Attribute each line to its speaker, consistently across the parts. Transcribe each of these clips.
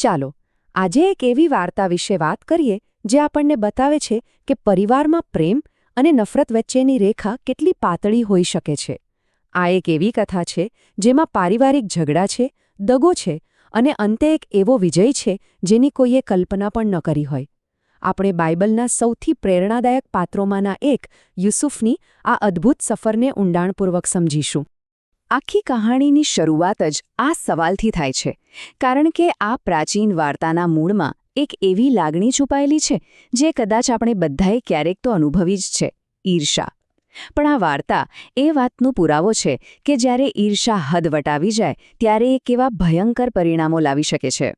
Speaker 1: ચાલો આજે એક એવી વાર્તા વિશે વાત કરીએ જે આપણને બતાવે છે કે પરિવારમાં પ્રેમ અને નફરત વચ્ચેની રેખા કેટલી પાતળી હોઈ શકે છે. આ એક એવી કથા છે જેમાં પારિવારિક ઝઘડા છે, દગો છે અને અંતે એક એવો વિજય છે જેની કોઈએ કલ્પના પણ ન કરી હોય. આપણે બાઇબલના સૌથી પ્રેરણાદાયક પાત્રોમાંના એક યુસુફની આ અદ્ભુત સફરને ઊંડાણપૂર્વક સમજીશું. આખી કહાણીની શરૂઆત જ આ સવાલથી થાય છે, કારણ કે આ પ્રાચીન વાર્તાના મૂળમાં એક એવી લાગણી છુપાયેલી છે જે કદાચ આપણે બધાએ ક્યારેક તો અનુભવી જ છે: ઈર્ષા. પણ આ વાર્તા એ વાતનો પુરાવો છે કે જ્યારે ઈર્ષા હદ વટાવી જાય ત્યારે એ કેવા ભયંકર પરિણામો લાવી શકે છે.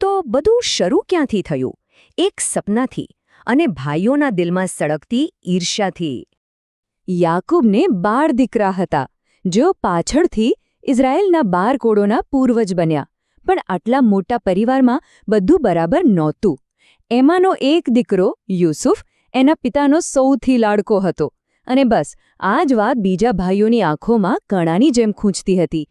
Speaker 1: તો બધું શરૂ ક્યાંથી થયું? એક સપનાથી અને ભાઈઓના દિલમાં સળગતી ઈર્ષાથી. યાકૂબને 12 દીકરા હતા, જેઓ પાછળથી ઇઝરાયેલના 12 કોડોના પૂર્વજ બન્યા. પણ આટલા મોટા પરિવારમાં બધું બરાબર નહોતું. એમાંનો એક દીકરો યુસુફ એના પિતાનો સૌથી લાડકો હતો, અને બસ આ જ વાત બીજા ભાઈઓની આંખોમાં કણાની જેમ ખૂંચતી હતી.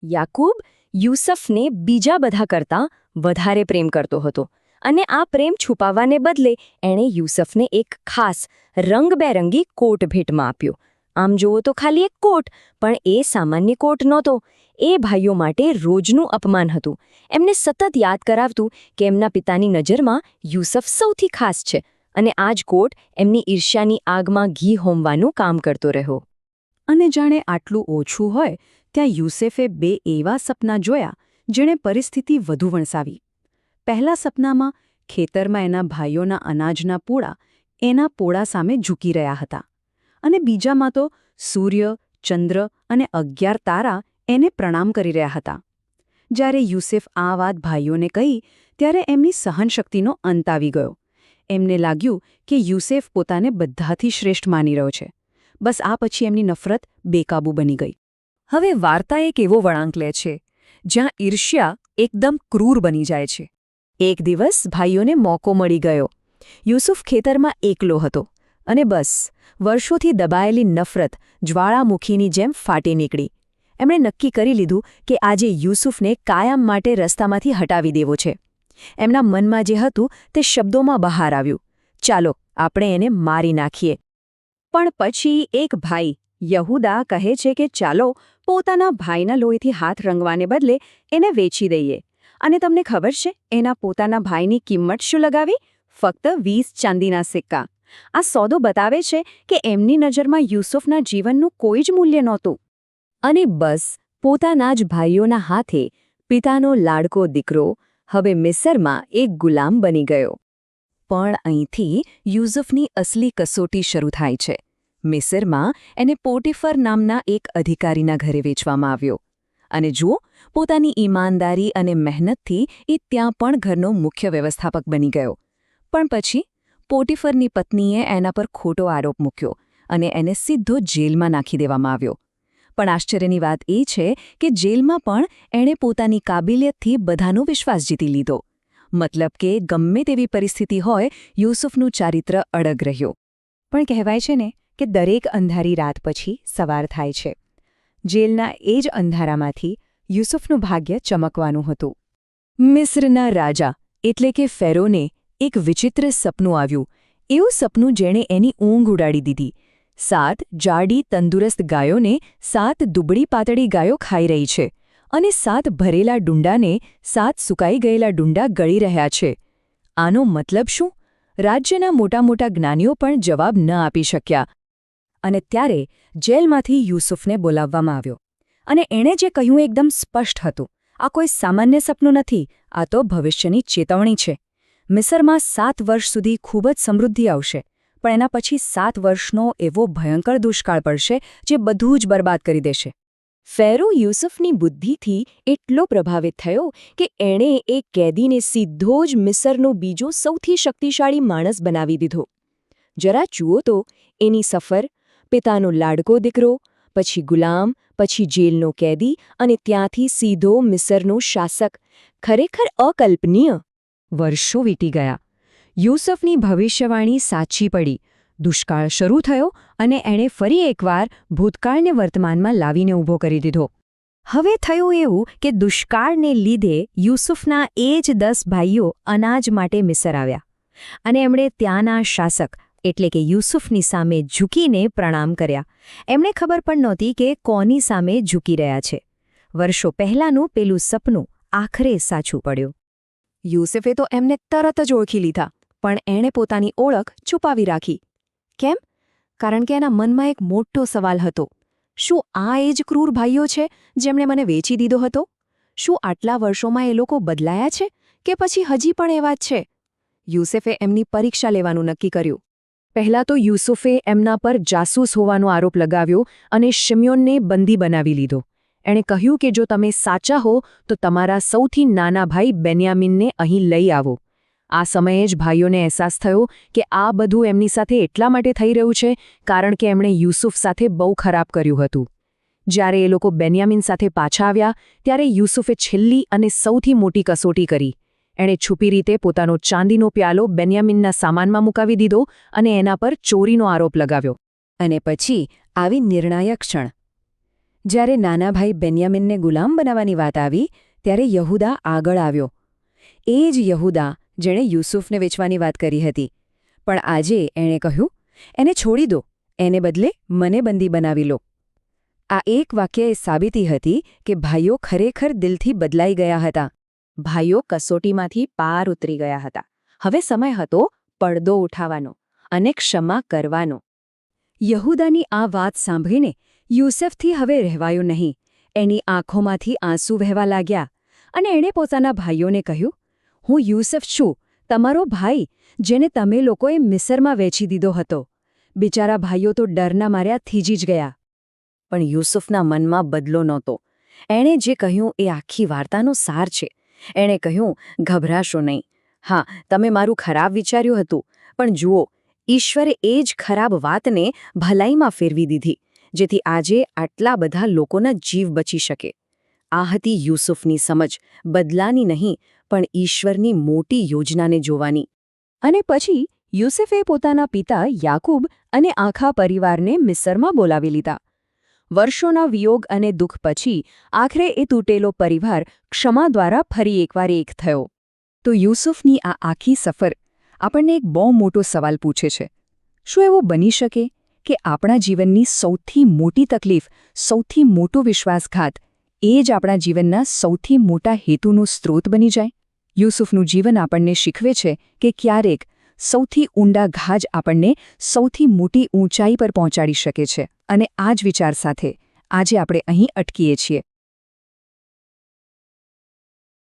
Speaker 1: યાકૂબ યુસુફને બીજા બધા કરતાં વધારે પ્રેમ કરતો હતો, અને આ પ્રેમ છુપાવવાને બદલે એણે યુસુફને એક ખાસ રંગબેરંગી કોટ ભેટમાં આપ્યો. આમ જુઓ તો ખાલી એક કોટ, પણ એ સામાન્ય કોટ નહોતો. એ ભાઈઓ માટે રોજનું અપમાન હતું. એમને સતત યાદ કરાવતું કે એમના પિતાની નજરમાં યુસુફ સૌથી ખાસ છે, અને આ જ કોટ એમની ઈર્ષ્યાની આગમાં ઘી હોમવાનું કામ કરતો રહ્યો. અને જાણે આટલું ઓછું હોય ત્યાં યુસુફે 2 એવા સપના જોયા જેણે પરિસ્થિતિ વધુ વણસાવી. પહેલા સપનામાં ખેતરમાં એના ભાઈઓના અનાજના પોળા એના પોળા સામે ઝૂકી રહ્યા હતા, અને બીજામાં તો સૂર્ય, ચંદ્ર અને 11 તારા એને પ્રણામ કરી રહ્યા હતા. જ્યારે યુસુફ આ વાત ભાઈઓને કહી ત્યારે એમની સહનશક્તિનો અંત આવી ગયો. એમને લાગ્યું કે યુસુફ પોતાને બધાથી શ્રેષ્ઠ માની રહ્યો છે. બસ આ પછી એમની નફરત બેકાબૂ બની ગઈ. હવે વાર્તા એક એવો વળાંક લે છે જ્યાં ઈર્ષ્યા એકદમ ક્રૂર બની જાય છે. એક દિવસ ભાઈઓને મોકો મળી ગયો. યુસુફ ખેતરમાં એકલો હતો, અને બસ વર્ષોથી દબાયેલી નફરત જ્વાળામુખીની જેમ ફાટી નીકળી. એમણે નક્કી કરી લીધું કે આજે યુસુફને કાયમ માટે રસ્તામાંથી હટાવી દેવો છે. એમના મનમાં જે હતું તે શબ્દોમાં બહાર આવ્યું: ચાલો આપણે એને મારી નાખીએ. પણ પછી એક ભાઈ યહૂદા કહે છે કે ચાલો પોતાના ભાઈના લોહીથી હાથ રંગવાને બદલે એને વેચી દઈએ. અને તમને ખબર છે એના પોતાના ભાઈની કિંમત શું લગાવી? ફક્ત 20 ચાંદીના સિક્કા. આ સોદો બતાવે છે કે એમની નજરમાં યુસુફના જીવનનું કોઈ જ મૂલ્ય નહોતું. અને બસ પોતાના જ ભાઈઓના હાથે પિતાનો લાડકો દીકરો હવે મિસરમાં એક ગુલામ બની ગયો. પણ અહીંથી યુસુફની અસલી કસોટી શરૂ થાય છે. મિસરમાં એને પોટીફર નામના એક અધિકારીના ઘરે વેચવામાં આવ્યો. અને જુઓ, પોતાની ઈમાનદારી અને મહેનતથી એ ત્યાં પણ ઘરનો મુખ્ય વ્યવસ્થાપક બની ગયો. પણ પછી પોટીફરની પત્નીએ એના પર ખોટો આરોપ મૂક્યો અને એને સીધો જેલમાં નાખી દેવામાં આવ્યો. પણ આશ્ચર્યની વાત એ છે કે જેલમાં પણ એણે પોતાની કાબિલિયતથી બધાનો વિશ્વાસ જીતી લીધો. મતલબ કે ગમે તેવી પરિસ્થિતિ હોય, યુસુફનું ચારિત્ર અડગ રહ્યો. પણ કહેવાય છે ને કે દરેક અંધારી રાત પછી સવાર થાય છે. જેલના એ જ અંધારામાંથી યુસુફનું ભાગ્ય ચમકવાનું હતું. મિસ્રના રાજા એટલે કે ફેરોને એક વિચિત્ર સપનું આવ્યું. એવું સપનું જેણે એની ઊંઘ ઉડાડી દીધી. 7 જાડી તંદુરસ્ત ગાયોને 7 દુબળી પાતળી ગાયો ખાઈ રહી છે, અને 7 ભરેલા ડુંડાને 7 સુકાઈ ગયેલા ડુંડા ગળી રહ્યા છે. આનો મતલબ શું? રાજ્યના મોટા મોટા જ્ઞાનીઓ પણ જવાબ ન આપી શક્યા. અને ત્યારે જેલમાંથી યુસુફને બોલાવવામાં આવ્યો. અને એણે જે કહ્યું એકદમ સ્પષ્ટ હતું: આ કોઈ સામાન્ય સપનું નથી, આ તો ભવિષ્યની ચેતવણી છે. મિસરમાં 7 વર્ષ સુધી ખૂબ જ સમૃદ્ધિ આવશે, પણ એના પછી 7 વર્ષનો એવો ભયંકર દુષ્કાળ પડશે જે બધું જ બરબાદ કરી દેશે. ફેરો યુસુફની બુદ્ધિથી એટલો પ્રભાવિત થયો કે એણે એક કેદીને સીધો જ મિસરનો બીજો સૌથી શક્તિશાળી માણસ બનાવી દીધો. જરા જુઓ તો એની સફર: પિતાનો લાડકો દીકરો, પછી ગુલામ, પછી જેલનો કેદી, અને ત્યાંથી સીધો મિસરનો શાસક. ખરેખર અકલ્પનીય. વર્ષો વીતી ગયા. યુસુફની ભવિષ્યવાણી સાચી પડી. દુષ્કાળ શરૂ થયો અને એણે ફરી એકવાર ભૂતકાળને વર્તમાનમાં લાવીને ઊભો કરી દીધો.
Speaker 2: હવે થયું એવું કે દુષ્કાળને લીધે યુસુફના એ જ 10 ભાઈઓ અનાજ માટે મિસર આવ્યા અને એમણે ત્યાંના શાસક એટલે કે યુસુફની સામે ઝૂકીને પ્રણામ કર્યા. એમણે ખબર પણ નહોતી કે કોની સામે ઝૂકી રહ્યા છે. વર્ષો પહેલાંનું પેલું સપનું આખરે સાચું પડ્યું.
Speaker 1: યુસુફે તો એમને તરત જ ઓળખી લીધા, પણ એણે પોતાની ઓળખ છુપાવી રાખી. કેમ? કારણ કે એના મનમાં એક મોટો સવાલ હતો. શું આ એ જ ક્રૂર ભાઈઓ છે જેમણે મને વેચી દીધો હતો? શું આટલા વર્ષોમાં એ લોકો બદલાયા છે કે પછી હજી પણ એવા જ છે? યુસુફે એમની પરીક્ષા લેવાનું નક્કી કર્યું. પહેલાં તો યુસુફે એમના પર જાસૂસ હોવાનો આરોપ લગાવ્યો અને શિમ્યોનને બંદી બનાવી લીધો. એણે કહ્યું કે જો તમે સાચા હો તો તમારા સૌથી નાના ભાઈ બેન્યામીનને અહીં લઈ આવો. આ સમયે જ ભાઈઓને અહેસાસ થયો કે આ બધું એમની સાથે એટલા માટે થઈ રહ્યું છે કારણ કે એમણે યુસુફ સાથે બહુ ખરાબ કર્યું હતું. જ્યારે એ લોકો બેન્યામીન સાથે પાછા આવ્યા ત્યારે યુસુફે છેલ્લી અને સૌથી મોટી કસોટી કરી. એણે છુપી રીતે પોતાનો ચાંદીનો પ્યાલો બેન્યામીનના સામાનમાં મુકાવી દીધો અને એના પર ચોરીનો આરોપ લગાવ્યો. અને પછી આવી નિર્ણાયક ક્ષણ. જ્યારે નાના ભાઈ બેન્યામીનને ગુલામ બનાવવાની વાત આવી ત્યારે યહૂદા આગળ આવ્યો. એ જ યહૂદા જેણે યુસુફને વેચવાની વાત કરી હતી. પણ આજે એણે કહ્યું, એને છોડી દો, એને બદલે મને બંદી બનાવી લો. આ એક વાક્યએ સાબિતી હતી કે ભાઈઓ ખરેખર દિલથી બદલાઈ ગયા હતા. ભાઈઓ કસોટીમાંથી પાર ઉતરી ગયા હતા. હવે સમય હતો પડદો ઉઠાવવાનો અને ક્ષમા કરવાનો. યહૂદાની આ વાત સાંભળીને યુસુફથી હવે રહેવાયું નહીં. એની આંખોમાંથી આંસુ વહેવા લાગ્યા અને એણે પોતાના ભાઈઓને કહ્યું, હું યુસુફ છું, તમારો ભાઈ, જેને તમે લોકોએ મિસરમાં વેચી દીધો હતો. બિચારા ભાઈઓ તો ડરના માર્યા થીજી જ ગયા. પણ યુસુફના મનમાં બદલો નહોતો. એણે જે કહ્યું એ આખી વાર્તાનો સાર છે. એણે કહ્યું, ગભરાશો નહીં. હા, તમે મારું ખરાબ વિચાર્યું હતું, પણ જુઓ, ઈશ્વરે એ જ ખરાબ વાતને ભલાઈમાં ફેરવી દીધી, જેથી આજે આટલા બધા લોકોના જીવ બચી શકે. આ હતી યુસુફની સમજ, બદલાની નહીં પણ ઈશ્વરની મોટી યોજનાને જોવાની. અને પછી યુસુફે પોતાના પિતા યાકૂબ અને આખા પરિવારને મિસરમાં બોલાવી લીધા. વર્ષોના વિયોગ અને દુઃખ પછી આખરે એ તૂટેલો પરિવાર ક્ષમા દ્વારા ફરી એકવાર એક થયો. તો યુસુફની આ આખી સફર આપણને એક બહુ મોટો સવાલ પૂછે છે. શું એવું બની શકે કે આપણા જીવનની સૌથી મોટી તકલીફ, સૌથી મોટો વિશ્વાસઘાત એ જ આપણા જીવનના સૌથી મોટા હેતુનો સ્ત્રોત બની જાય? યુસુફનું જીવન આપણને શીખવે છે કે ક્યારેક સૌથી ઊંડા ઘા જ આપણને સૌથી મોટી ઊંચાઈ પર પહોંચાડી શકે છે. અને આ જ વિચાર સાથે આજે આપણે અહીં અટકીએ છીએ.